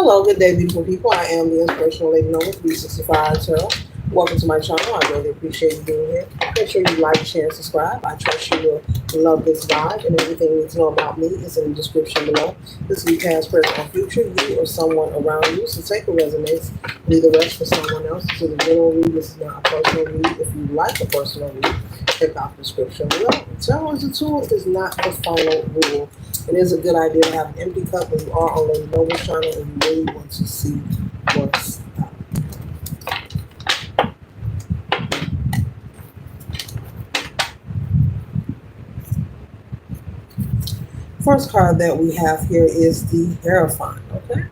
Hello, good day, beautiful people. I am the Inspirational Lady Noble 365 Tarot. Welcome to my channel. I really appreciate you being here. Make sure you like, share, and subscribe. I trust you will love this vibe, and everything you need to know about me is in the description below. This will be past, present, or future, you or someone around you. So take what resonates, leave the rest for someone else. This is a general read. This is not a personal read. If you like a personal read, check out the description below. Tarot is a tool, is not the final rule. It is a good idea to have an empty cup when you are on Lady Noble's channel and you really want to see what's up. First card that we have here is the Hierophant, okay?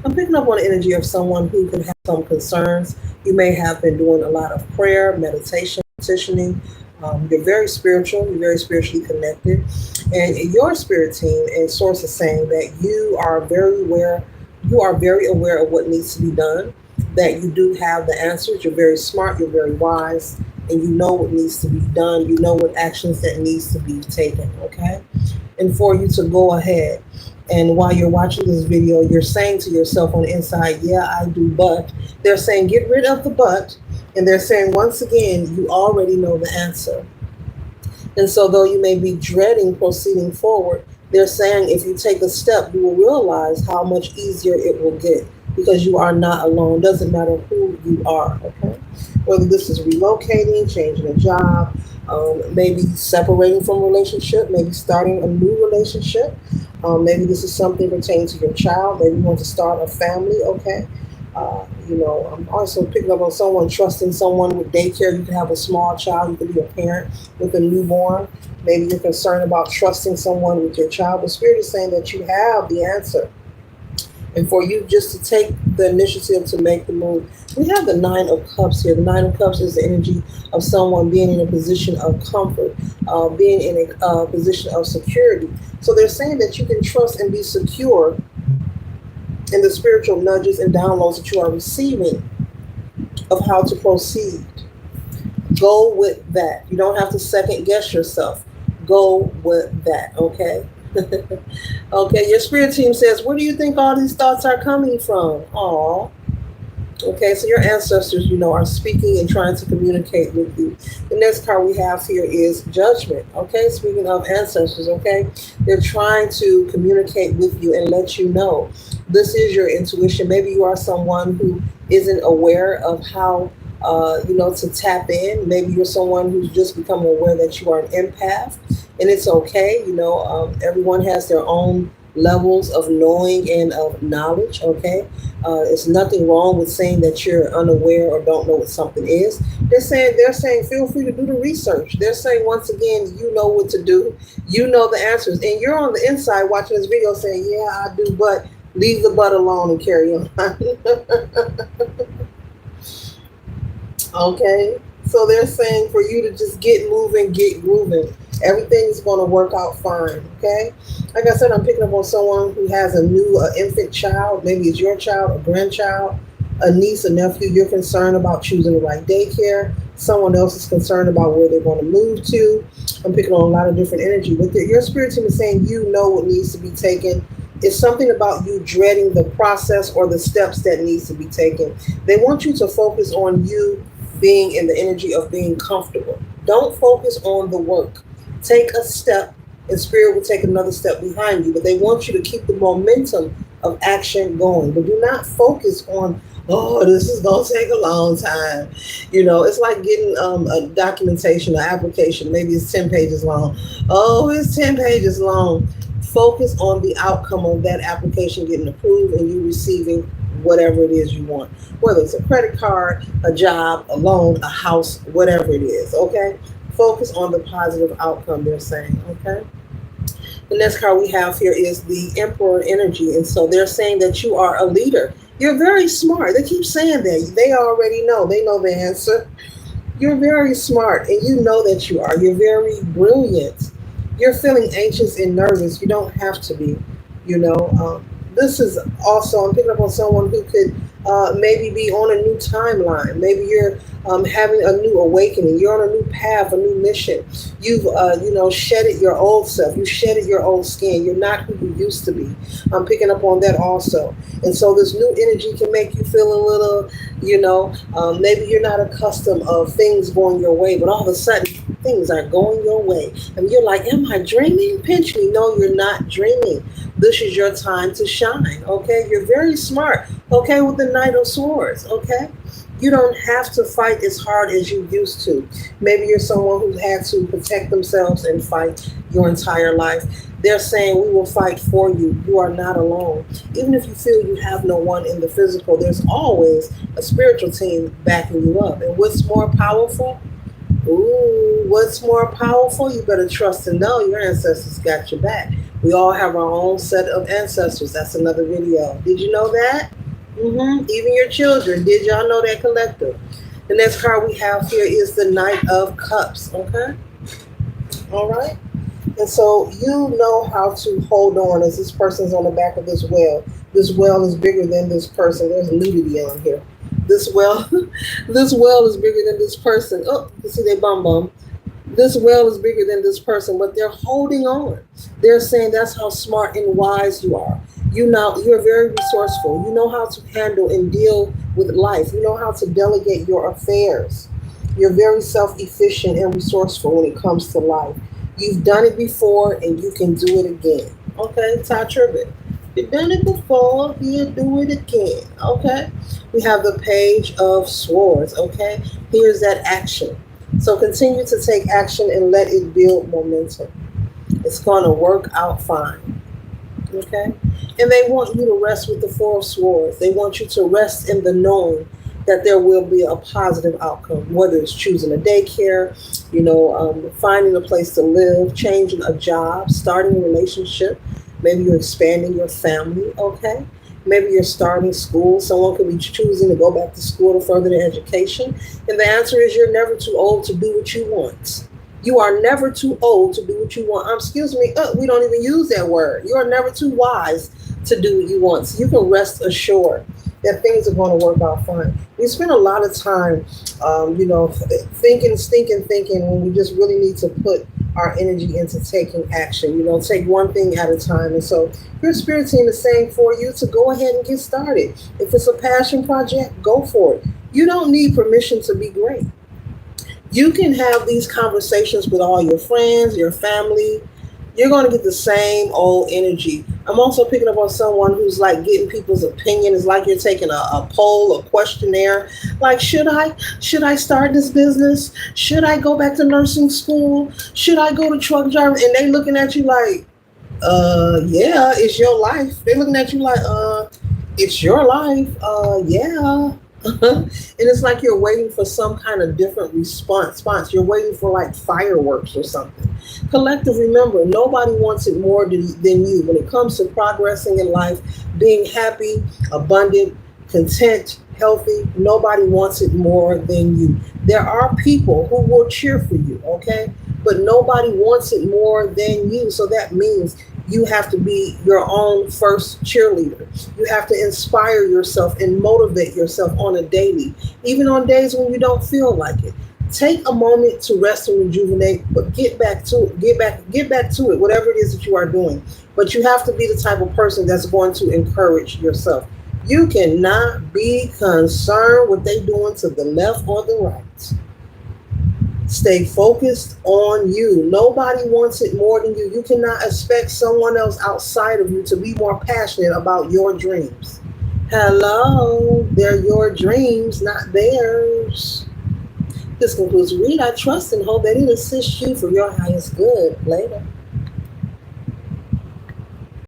I'm picking up on the energy of someone who could have some concerns. You may have been doing a lot of prayer, meditation, petitioning. You're very spiritual, you're very spiritually connected. And your spirit team and source is saying that you are very aware of what needs to be done, that you do have the answers, you're very smart, you're very wise, and you know what needs to be done, you know what actions that needs to be taken, okay? And for you to go ahead, and while you're watching this video, you're saying to yourself on the inside, yeah, I do, but they're saying get rid of the but, and they're saying once again, you already know the answer. And so though you may be dreading proceeding forward, they're saying if you take a step, you will realize how much easier it will get because you are not alone. Doesn't matter who you are, okay? Whether this is relocating, changing a job, maybe separating from a relationship, maybe starting a new relationship. Maybe this is something pertaining to your child. Maybe you want to start a family, okay? I'm also picking up on someone trusting someone with daycare. You can have a small child. You can be a parent with a newborn. Maybe you're concerned about trusting someone with your child. The Spirit is saying that you have the answer. And for you just to take the initiative to make the move. We have the Nine of Cups here. The Nine of Cups is the energy of someone being in a position of comfort, being in a position of security. So they're saying that you can trust and be secure in the spiritual nudges and downloads that you are receiving of how to proceed. Go with that. You don't have to second guess yourself. Go with that, okay? Okay, your spirit team says, where do you think all these thoughts are coming from? Aw. Okay, so your ancestors, are speaking and trying to communicate with you. The next card we have here is Judgment. Okay, speaking of ancestors, okay, they're trying to communicate with you and let you know this is your intuition. Maybe you are someone who isn't aware of how, to tap in. Maybe you're someone who's just becoming aware that you are an empath, and it's okay. Everyone has their own levels of knowing and of knowledge, okay? It's nothing wrong with saying that you're unaware or don't know what something is. They're saying feel free to do the research. They're saying once again, you know what to do. You know the answers. And you're on the inside watching this video saying, yeah, I do, but leave the but alone and carry on. Okay? So they're saying for you to just get moving, get grooving. Everything's going to work out fine, okay? Like I said, I'm picking up on someone who has a new infant child. Maybe it's your child, a grandchild, a niece, a nephew. You're concerned about choosing the right daycare. Someone else is concerned about where they're going to move to. I'm picking on a lot of different energy. But your spirit team is saying you know what needs to be taken. It's something about you dreading the process or the steps that needs to be taken. They want you to focus on you being in the energy of being comfortable. Don't focus on the work. Take a step, and Spirit will take another step behind you. But they want you to keep the momentum of action going. But do not focus on, oh, this is going to take a long time. It's like getting a documentation, an application. Maybe it's 10 pages long. Oh, it's 10 pages long. Focus on the outcome of that application getting approved and you receiving whatever it is you want. Whether it's a credit card, a job, a loan, a house, whatever it is, okay? Focus on the positive outcome, they're saying, okay? The next card we have here is the Emperor energy. And so they're saying that you are a leader. You're very smart. They keep saying that. They already know. They know the answer. You're very smart, and you know that you are. You're very brilliant. You're feeling anxious and nervous. You don't have to be, This is also, I'm picking up on someone who could maybe be on a new timeline. Maybe you're having a new awakening. You're on a new path, a new mission. You've, shedded your old self. You shedded your old skin. You're not who you used to be. I'm picking up on that also. And so this new energy can make you feel a little, maybe you're not accustomed of things going your way, but all of a sudden things are going your way. And you're like, am I dreaming? Pinch me. No, you're not dreaming. This is your time to shine. Okay. You're very smart. Okay. With the Knight of Swords. Okay. You don't have to fight as hard as you used to. Maybe you're someone who had to protect themselves and fight your entire life. They're saying we will fight for you. You are not alone. Even if you feel you have no one in the physical, there's always a spiritual team backing you up. And what's more powerful? Ooh, what's more powerful? You better trust and know your ancestors got your back. We all have our own set of ancestors. That's another video. Did you know that? Even your children. Did y'all know that, collective? The next card we have here is the Knight of Cups. Okay? All right? And so you know how to hold on as this person's on the back of this well. This well is bigger than this person. There's nudity on here. This well, this well is bigger than this person. Oh, you see they bum. This well is bigger than this person, but they're holding on. They're saying that's how smart and wise you are. You're very resourceful. You know how to handle and deal with life. You know how to delegate your affairs. You're very self-efficient and resourceful when it comes to life. You've done it before and you can do it again. Okay, Ty Tribbett. You've done it before, you do it again. Okay. We have the Page of Swords. Okay. Here's that action. So continue to take action and let it build momentum. It's going to work out fine. Okay. And they want you to rest with the Four of Swords. They want you to rest in the knowing that there will be a positive outcome, whether it's choosing a daycare, finding a place to live, changing a job, starting a relationship. Maybe you're expanding your family, okay? Maybe you're starting school. Someone could be choosing to go back to school to further their education. And the answer is you're never too old to do what you want. You are never too old to do what you want. Excuse me, we don't even use that word. You are never too wise to do what you want. So you can rest assured that things are going to work out fine. We spend a lot of time, thinking when we just really need to put our energy into taking action. Take one thing at a time. And so your spirit team is saying for you to go ahead and get started. If it's a passion project, go for it. You don't need permission to be great. You can have these conversations with all your friends, your family. You're going to get the same old energy. I'm also picking up on someone who's like getting people's opinion. It's like you're taking a poll, a questionnaire. Like, should I start this business? Should I go back to nursing school? Should I go to truck driving? And they looking at you like, yeah, it's your life. They're looking at you like, it's your life. Yeah. And it's like you're waiting for some kind of different response. You're waiting for like fireworks or something. Collective, remember, nobody wants it more than you. When it comes to progressing in life, being happy, abundant, content, healthy, nobody wants it more than you. There are people who will cheer for you, okay? But nobody wants it more than you. So that means you have to be your own first cheerleader. You have to inspire yourself and motivate yourself on a daily, even on days when you don't feel like it. Take a moment to rest and rejuvenate, but get back to it. Get back to it, whatever it is that you are doing. But you have to be the type of person that's going to encourage yourself. You cannot be concerned what they doing to the left or the right. Stay focused on you. Nobody wants it more than you. You cannot expect someone else outside of you to be more passionate about your dreams. Hello, they're your dreams, not theirs. This concludes the read. I trust and hope that it assists you for your highest good. Later.